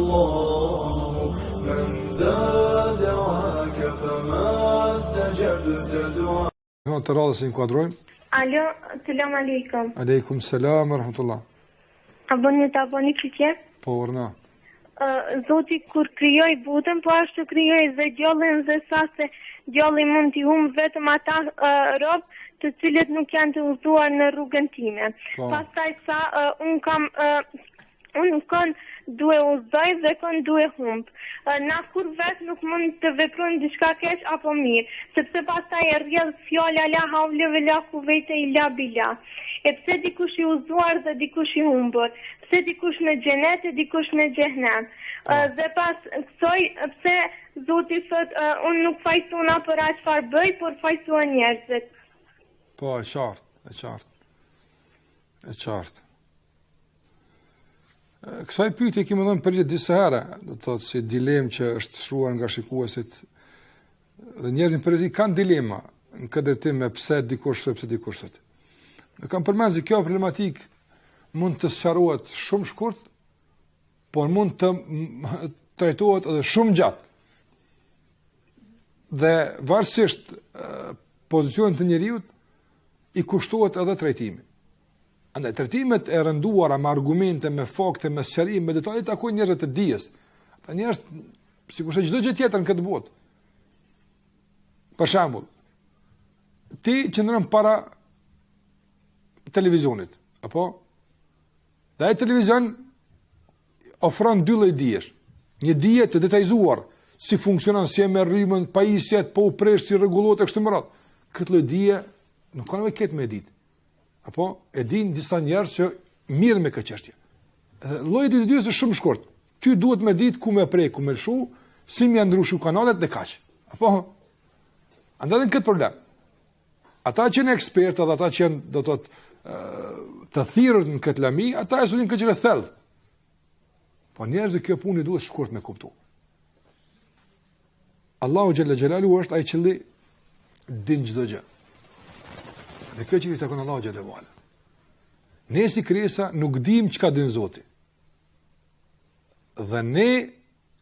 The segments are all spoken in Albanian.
الله من ذا دعاك فما استجبت دعاء. Të radhës e inkuadrojmë. Alo, selam aleikum. Aleikum selam, rahmatullah. A boni pyetje? Po, urna. Zoti kur krijoi botën, po ashtu krijoi dhe djallin dhe sa se djalli mund t'i humbë vetëm ata rob të cilët nuk janë të udhëzuar në rrugën time. Pastaj sa unë kon duhe udhëzoj dhe kon duhe humb. Na kur vetë nuk mund të veprojmë diçka keq apo mirë, sepse pastaj e rrjedh fjala la havle ve la kuvvete illa billah. E pse dikush i udhëzuar dhe dikush i humbur? Pse dikush në xhenet e dikush në xhenem? Dhe pas kësaj pse Zoti thot unë nuk fajsona për atë çfarë bëj, por fajsua njerëzit. Po, e qartë. Kësaj pyetje kemi dhënë për disa herë, do të thotë si dilemë që është shruar nga shikuesit. Dhe njerëzit periodikisht kanë dilema në këtë drejtim me pse dikush thot, pse dikush thot. Ne kam përmendur se kjo problematik mund të sqarohet shumë shkurt, por mund të trajtohet edhe shumë gjatë. Dhe varësisht pozicionit të njeriut i kushtohet edhe trajtimi. Andaj trajtimet e rënduara me argumente, me fakte, me sqarim, me detaje takojnë njerëzit të dijes. Ata njerëz sikurse çdo gjë tjetër në këtë botë. Për shembull, ti qëndron para televizionit, apo? Dhe ai televizion ofron dy lloj dijesh. Një dije të detajzuar, si funksionon, si e merr rrymën, pajisjet, po u presh, si rregullohet e kështu me radhë. Këtë lloj dije nuk kanë vetë me ditë. Apo e din disa njerëz që mirë me këtë çështje. Lloji i dytë është shumë shkurt. Ty duhet me ditë ku me prej, ku me lshu, si më ndryshu kanalet dhe kaq. Apo andaj në këtë problem. Ata që janë ekspertë, ata që janë do të thirrur në këtë lami, ata e sulin këtë gjë thellë. Po njerëzit kjo punë duhet shkurt me kuptu. Allahu xhalla xhelalu është ai që din çdo gjë. Dhe kjo që i takon Allahu xhalla wala. Ne si krijesa nuk dim çka din Zoti. Dhe ne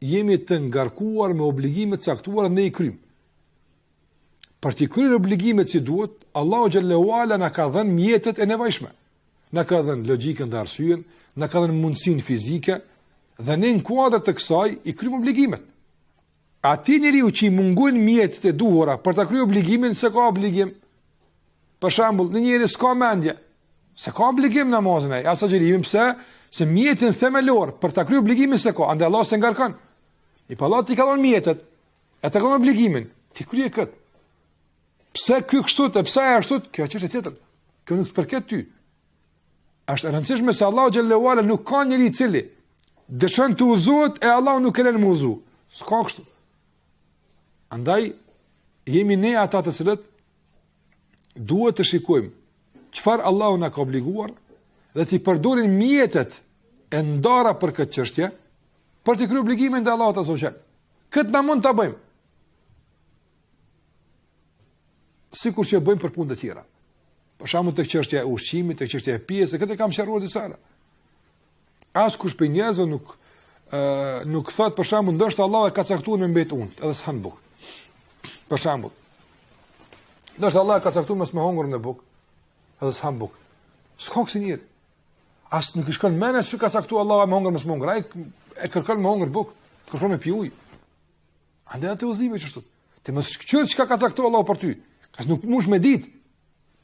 jemi të ngarkuar me obligime të caktuara ne i kryjm. Për të kryer obligimet si duhet, Allahu xhalla wala na ka dhënë mjetet e nevojshme. Na ka dhënë logjikën dhe arsyen, na ka dhënë mundësinë fizike dhe ne në kuadër të kësaj i kryjm obligimet. Ati njeriu që i mungojnë mjetet e duhura për ta kryer obligimin, se ka obligim. Për shembull, në njëri s'ka mendje, se ka obligim namazin ai, as agjërimin, pse? Se mjetin themelor për ta kryer obligimin se ka, ande Allah se ngarkon. I pa Allah ti ka dhënë mjetet, e të kanë obligimin, ti krye kët. Pse ky kështu, pse ai ashtu? Kjo është çështje tjetër. Kjo nuk të përket ty. Është e rëndësishme se Allahu xhallahu ala nuk ka njeri i cili dëshon të udhëzohet e Allahu nuk e lën më udhëzu. S'ka kështu. Andaj jemi ne ata të cilët duhet të shikojmë çfarë Allahu na ka obliguar dhe të përdorim mjetet e ndara për këtë çështje për të kryer obligimin ndaj Allahut azza wa jall. Këtë na mund ta bëjmë. Sikur që e bëjmë për punë të tjera. Për shembull tek çështja e ushqimit, tek çështja e pijesë, këtë kam sqaruar disa herë. Askush për njerëzve nuk thot për shembull ndoshta Allah e ka caktuar me mbet unë, edhe s'han bukë. Për shembull. Ndoshta Allah e ka caktuar mos me hungur në bukë, edhe s'han bukë. S'ka kësi njëri. As nuk i shkon mendja se ka caktuar Allah me hungur mos me hungur, ai e kërkon me hungur bukë, kërkon me pi ujë. Andaj atë udhime çështot. Ti mos shkëlqy çka ka caktuar Allah për ty. As nuk mush me ditë.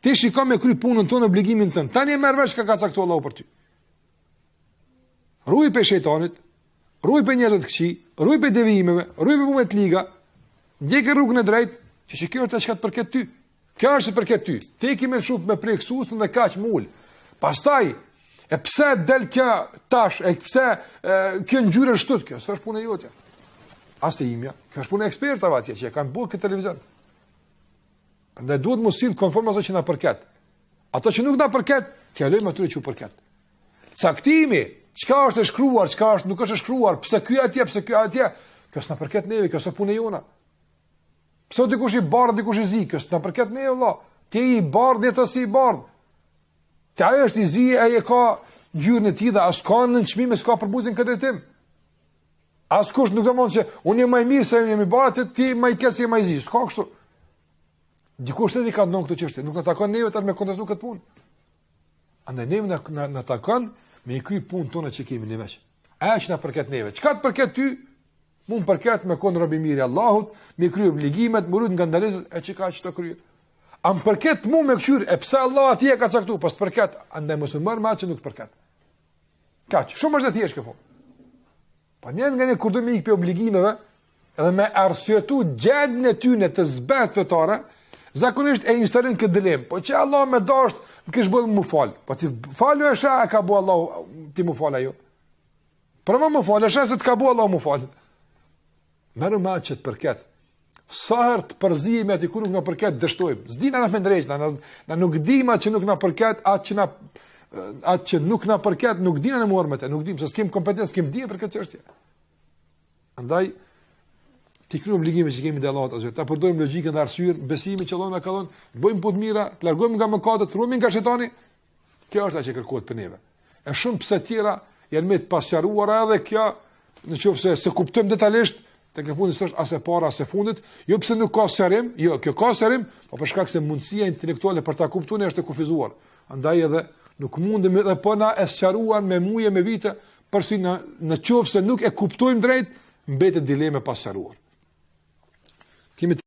Ti shikon me kry punën tonë, obligimin tënd. Tani e merr vesh çka ka caktuar Allah për ty. Ruaj pe shejtanit, ruaj pe njerëzit të këqij, ruaj pe devijimeve, ruaj pe punë të liga. Ndjekë rrugën e drejtë, që kjo është çka të përket ty. Kjo është përket ty. Ti ke më shumë me preksusën dhe kaq mul. Pastaj, e pse del kjo tash, e pse kjo ngjyrë është kjo? S'është punë jote. As e imja, kjo është punë e ekspertave atje që kanë bërë këtë televizion. Prandaj duhet mos sill konform ato që na përket. Ato që nuk na përket, t'ia lejmë atyre që u përket. Caktimi, çka është e shkruar, çka është nuk është e shkruar, pse ky atje, pse ky atje, kjo s'na përket neve, kjo është punë jona. Pse dikush i bardh, dikush i zi, kjo s'na përket neve valla. Ti i bardh, ti si i bardh. Ti ai është i zi, ai e ka ngjyrën e tij dhe as ka në çmim, s'ka përbuzin këtë drejtim. Askush nuk do mund që unë jam më i mirë se jam i bardhë, ti më i keq se më i zi. S'ka kështu. Dikush tjetër ka ndonjë këtë çështje, nuk na takon neve ta me kontestu këtë punë. Andaj neve na takon me i kry punën tonë që kemi ne veç. Ajo që na përket neve. Çka të përket ty? Mund përket me kon robi mirë Allahut, me kry obligimet, më lut nga ndalesat e çka çto krye. Am përket mu me këshyr, e pse Allah atje ka caktuar, pas përket, andaj mos u marr më atë që nuk përket. Kaq, shumë është e thjeshtë kjo. Po një kur do me ikë pe obligimeve, edhe me arsyetu gjendjen e tyre të zbat fetare, zakonisht e instalojnë këtë dilemë. Po që Allah më dashur, më kish bën më fal. Po ti falu e sha ka bu Allah, ti më fal ajo. Por më fal, është se të ka bu Allah më fal. Merë më atë që të përket. Sa herë të përzihemi aty ku nuk na përket dështojmë. S'dina na mendrejt, na nuk dima që nuk na përket atë që nuk na përket, nuk dina në mormete, nuk dim se s'kem kompetencë, s'kem dije për këtë çështje. Andaj ti kryejm obligime që kemi te Allahu azh. Ta përdorim logjikën dhe arsyeën, besimin që Allah na ka dhënë, bëjmë punë mira, të largojmë nga mëkatet, ruhemi nga shejtani. Kjo është ajo që kërkohet për neve. E shumë pse tjera janë më të pasqaruara edhe kjo, nëse se kuptojmë detajisht tek e fundit s'është as e para as e fundit, jo pse nuk ka sqarim, jo, kjo ka sqarim, por për shkak se mundësia intelektuale për ta kuptuar është e kufizuar. Andaj edhe nuk mundemi edhe po na e sqaruan me muaj me vite, përsi në qoftë se nuk e kuptojmë drejt, mbetet dileme pa sqaruar. Kemi